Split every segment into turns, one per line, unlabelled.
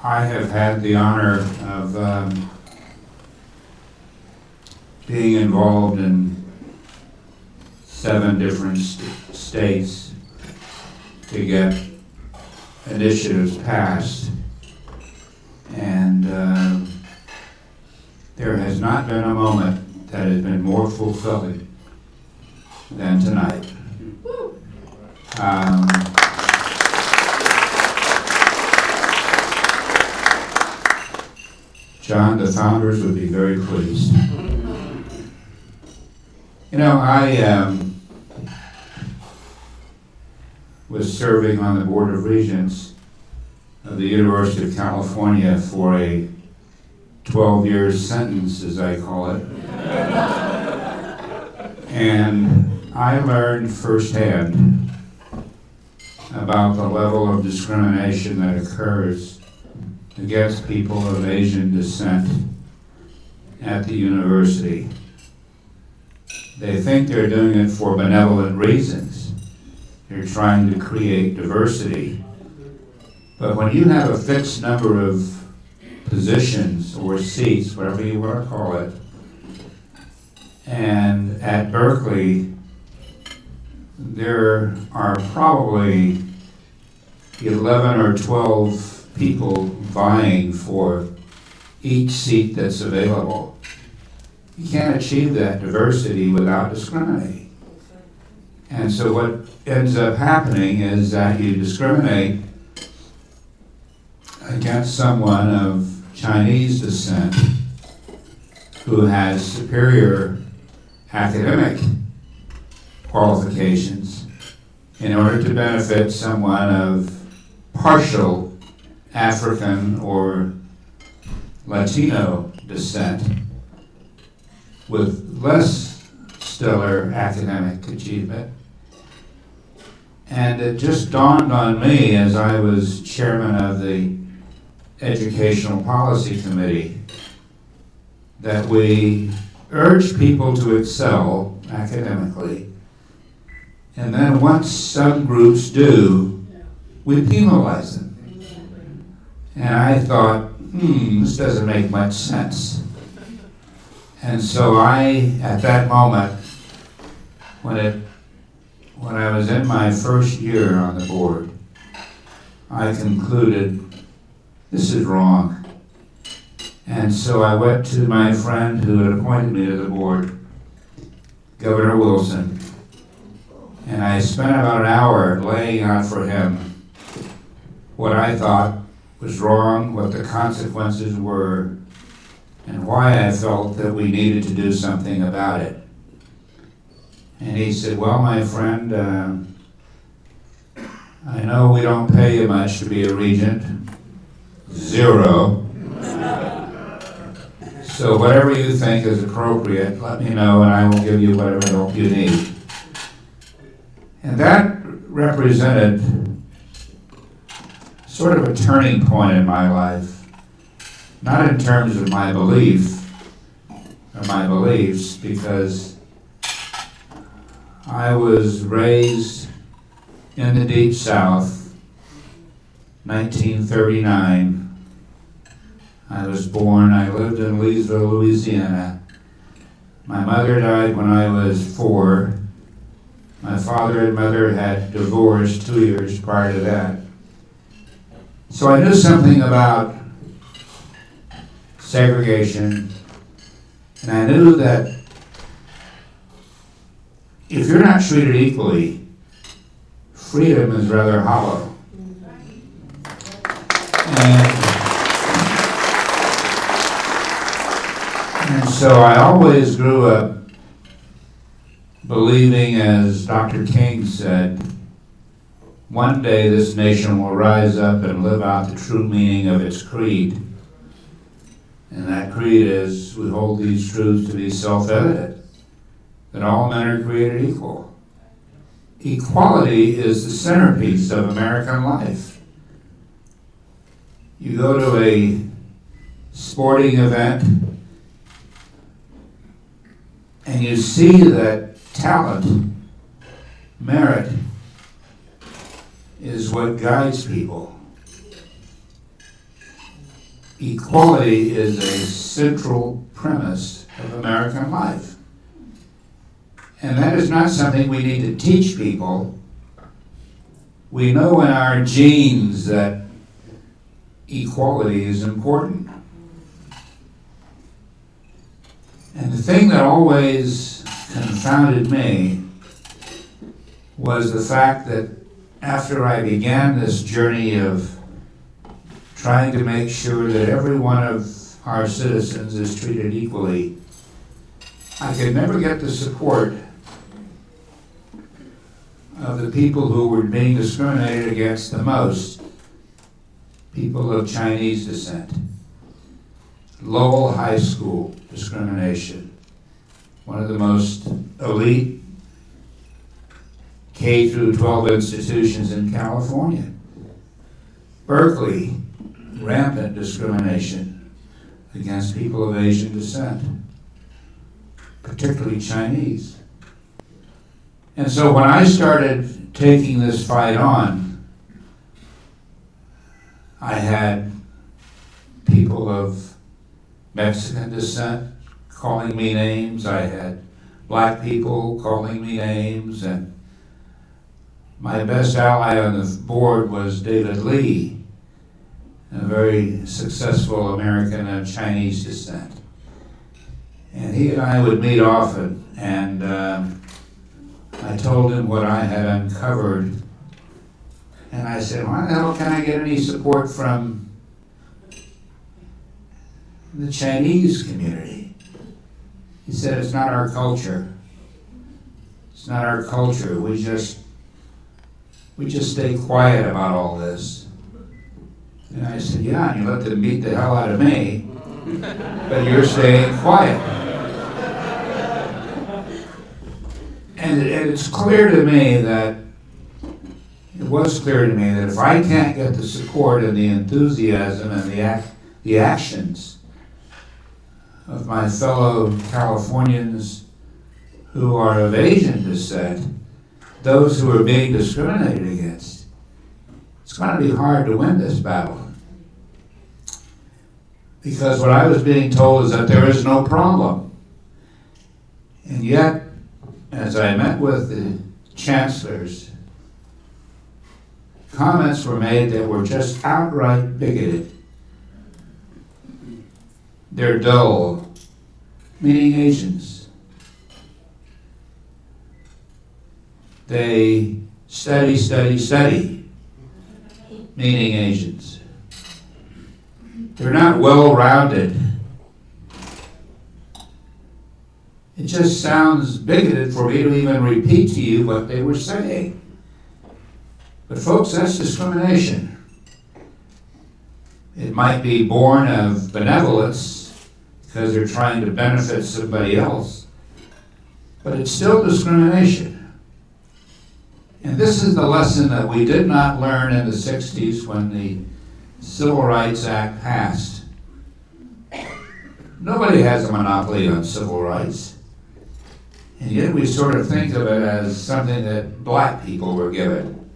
I have had the honor of being involved in 7 different states to get initiatives passed, and there has not been a moment that has been more fulfilling than tonight. John, the founders would be very pleased. You know, I was serving on the Board of Regents of the University of California for a 12-year sentence, as I call it. And I learned firsthand about the level of discrimination that occurs against people of Asian descent at the university. They think they're doing it for benevolent reasons. They're trying to create diversity. But when you have a fixed number of positions or seats, whatever you want to call it, and at Berkeley, there are probably 11 or 12 people vying for each seat that's available. You can't achieve that diversity without discriminating. And so what ends up happening is that you discriminate against someone of Chinese descent who has superior academic qualifications in order to benefit someone of partial African or Latino descent with less stellar academic achievement. And it just dawned on me as I was chairman of the Educational Policy Committee that we urge people to excel academically, and then once some groups do, we penalize them. And I thought, this doesn't make much sense. And so I, at that moment, when I was in my first year on the board, I concluded, this is wrong. And so I went to my friend who had appointed me to the board, Governor Wilson, and I spent about an hour laying out for him what I thought was wrong, what the consequences were, and why I felt that we needed to do something about it. And he said, well, my friend, I know we don't pay you much to be a regent. 0. So whatever you think is appropriate, let me know and I will give you whatever help you need. And that represented sort of a turning point in my life, not in terms of my belief or my beliefs, because I was raised in the Deep South, 1939. I was born, I lived in Leesville, Louisiana. My mother died when I was 4. My father and mother had divorced 2 years prior to that. So I knew something about segregation, and I knew that if you're not treated equally, freedom is rather hollow. And so I always grew up believing, as Dr. King said, one day this nation will rise up and live out the true meaning of its creed. And that creed is, we hold these truths to be self-evident, that all men are created equal. Equality is the centerpiece of American life. You go to a sporting event and you see that talent, merit, is what guides people. equality is a central premise of American life. And that is not something we need to teach people. We know in our genes that equality is important. And the thing that always confounded me was the fact that after I began this journey of trying to make sure that every one of our citizens is treated equally, I could never get the support of the people who were being discriminated against the most, people of Chinese descent. Lowell High School discrimination, one of the most elite K through 12 institutions in California. Berkeley, rampant discrimination against people of Asian descent, particularly Chinese. And so when I started taking this fight on, I had people of Mexican descent calling me names. I had black people calling me names. And my best ally on the board was David Lee, a very successful American of Chinese descent. And he and I would meet often, and I told him what I had uncovered. And I said, why the hell can't I get any support from the Chinese community? He said, it's not our culture. It's not our culture. We just stay quiet about all this. And I said, yeah, and you let them beat the hell out of me, but you're staying quiet. And it's clear to me that, it was clear to me that if I can't get the support and the enthusiasm and the actions of my fellow Californians who are of Asian descent, those who are being discriminated against, it's going to be hard to win this battle. Because what I was being told is that there is no problem. And yet, as I met with the chancellors, comments were made that were just outright bigoted. They're dull, meaning Asians. They study, meaning Asians. They're not well-rounded. It just sounds bigoted for me to even repeat to you what they were saying. But folks, that's discrimination. It might be born of benevolence because they're trying to benefit somebody else, but it's still discrimination. And this is the lesson that we did not learn in the 60s when the Civil Rights Act passed. Nobody has a monopoly on civil rights. And yet we sort of think of it as something that black people were given.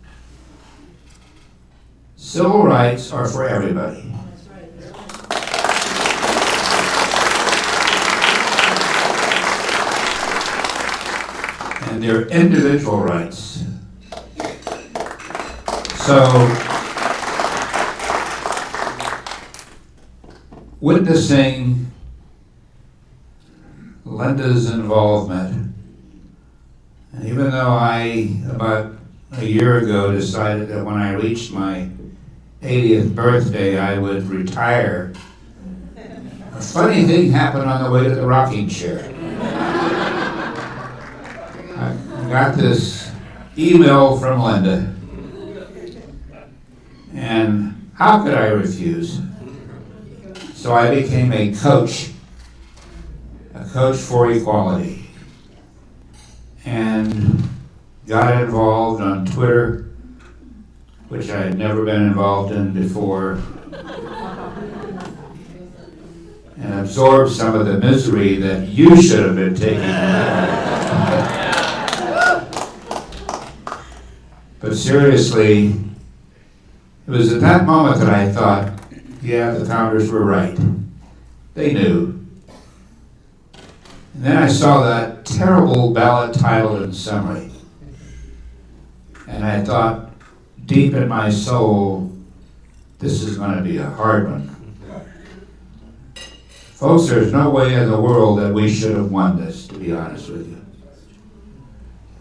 Civil rights are for everybody. And they're individual rights. So, witnessing Linda's involvement, and even though I, about a year ago, decided that when I reached my 80th birthday, I would retire, a funny thing happened on the way to the rocking chair. I got this email from Linda, and how could I refuse? So I became a coach for equality, and got involved on Twitter, which I had never been involved in before, and absorbed some of the misery that you should have been taking. But seriously, it was at that moment that I thought, yeah, the founders were right. They knew. And then I saw that terrible ballot title and summary. And I thought, deep in my soul, this is going to be a hard one. Folks, there's no way in the world that we should have won this, to be honest with you.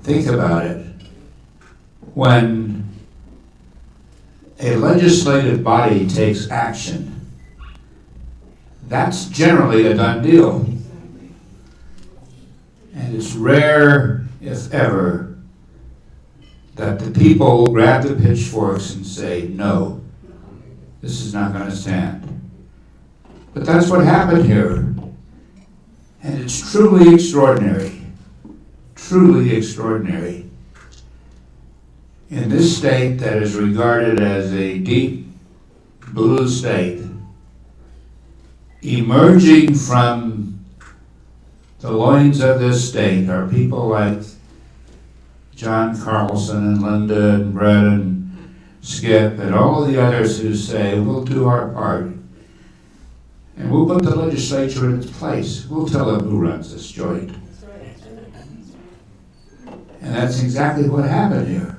Think about it. When a legislative body takes action, that's generally a done deal. And it's rare, if ever, that the people grab the pitchforks and say, no, this is not going to stand. But that's what happened here. And it's truly extraordinary. Truly extraordinary. In this state that is regarded as a deep blue state, emerging from the loins of this state are people like John Carlson and Linda and Brett and Skip and all of the others who say, we'll do our part. And we'll put the legislature in its place. We'll tell them who runs this joint. And that's exactly what happened here.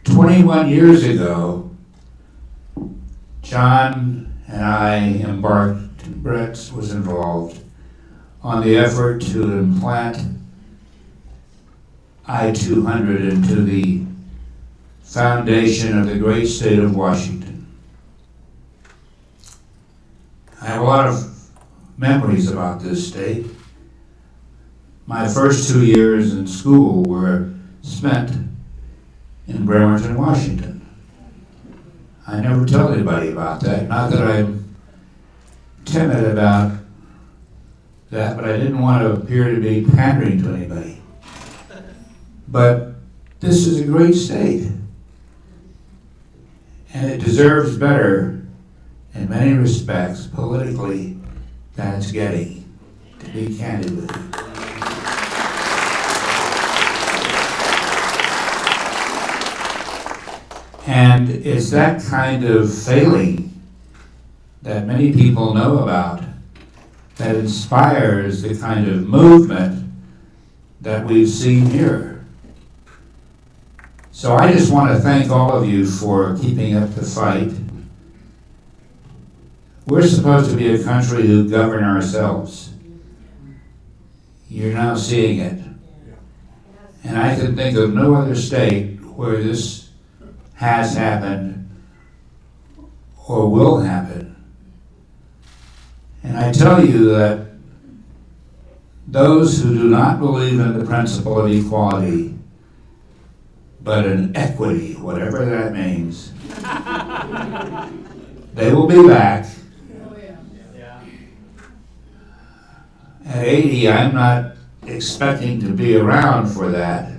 21 years ago, John and I embarked, and Brett was involved, on the effort to implant I-200 into the foundation of the great state of Washington. I have a lot of memories about this state. My first 2 years in school were spent in Bremerton, Washington. I never tell anybody about that. Not that I'm timid about that, but I didn't want to appear to be pandering to anybody. But this is a great state. And it deserves better in many respects, politically, than it's getting, to be candid with you. And it's that kind of failing that many people know about that inspires the kind of movement that we've seen here. So I just want to thank all of you for keeping up the fight. We're supposed to be a country who govern ourselves. You're now seeing it. And I can think of no other state where this has happened or will happen. And I tell you that those who do not believe in the principle of equality, but in equity, whatever that means, they will be back. At 80, I'm not expecting to be around for that.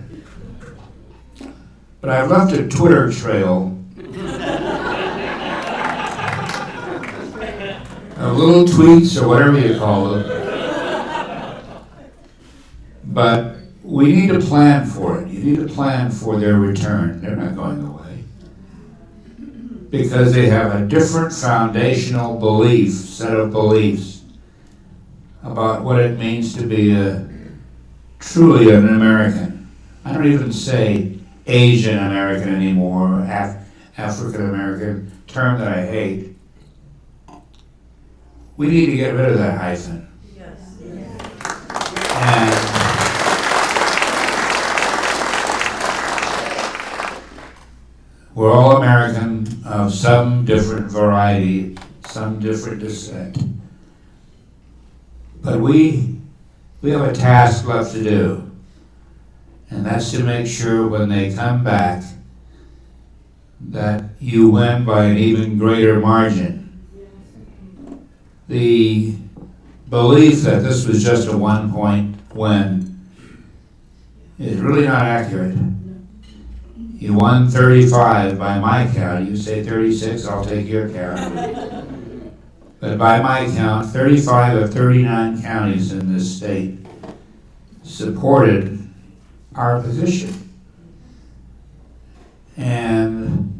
But I've left a Twitter trail of little tweets or whatever you call them. But we need to plan for it. You need to plan for their return. They're not going away. Because they have a different foundational belief, set of beliefs about what it means to be truly an American. I don't even say Asian American anymore, or African American, term that I hate. We need to get rid of that hyphen. Yes. And we're all American of some different variety, some different descent. But we have a task left to do, and that's to make sure when they come back that you win by an even greater margin. The belief that this was just a 1-point win is really not accurate. You won 35 by my count. You say 36, I'll take your count. But by my count, 35 of 39 counties in this state supported our position. And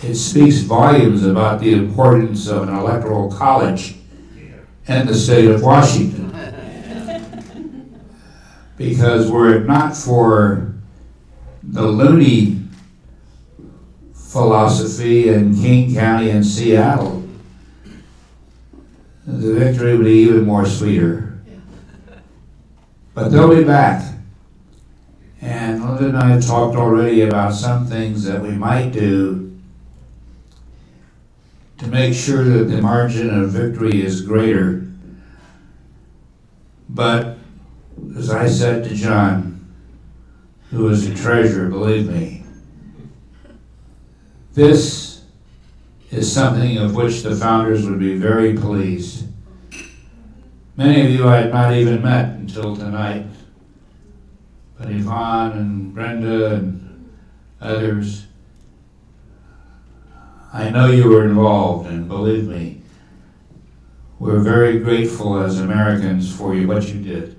it speaks volumes about the importance of an electoral college in the state of Washington. Because were it not for the loony philosophy in King County and Seattle, the victory would be even more sweeter. But they'll be back. And Linda and I have talked already about some things that we might do to make sure that the margin of victory is greater. But as I said to John, who was a treasurer, believe me, this is something of which the founders would be very pleased. Many of you I had not even met until tonight, but Yvonne and Brenda and others, I know you were involved, and believe me, we're very grateful as Americans for what you did.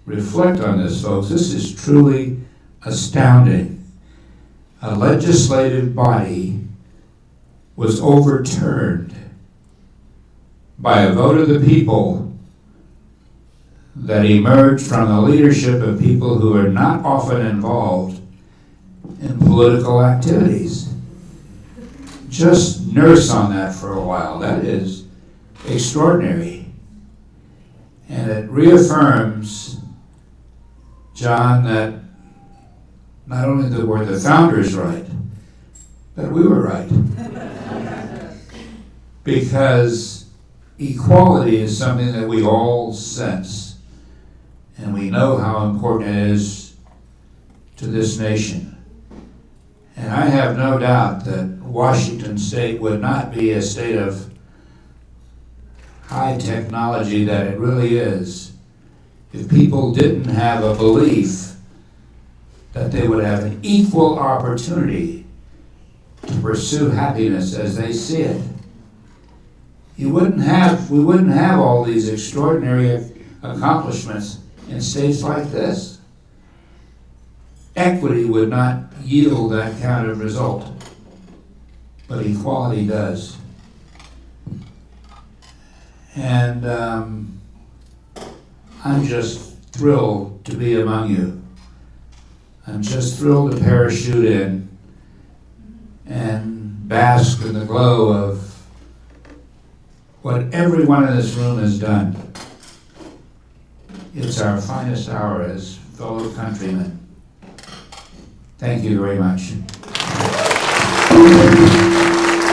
Reflect on this, folks. This is truly astounding. A legislative body was overturned by a vote of the people that emerged from the leadership of people who are not often involved in political activities. Just nurse on that for a while. That is extraordinary. And it reaffirms, John, that not only were the founders right, but we were right. Because equality is something that we all sense, and we know how important it is to this nation. And I have no doubt that Washington State would not be a state of high technology that it really is if people didn't have a belief that they would have an equal opportunity to pursue happiness as they see it. We wouldn't have all these extraordinary accomplishments in states like this. Equity would not yield that kind of result, but equality does. And I'm just thrilled to be among you. I'm just thrilled to parachute in and bask in the glow of what everyone in this room has done. It's our finest hour as fellow countrymen. Thank you very much.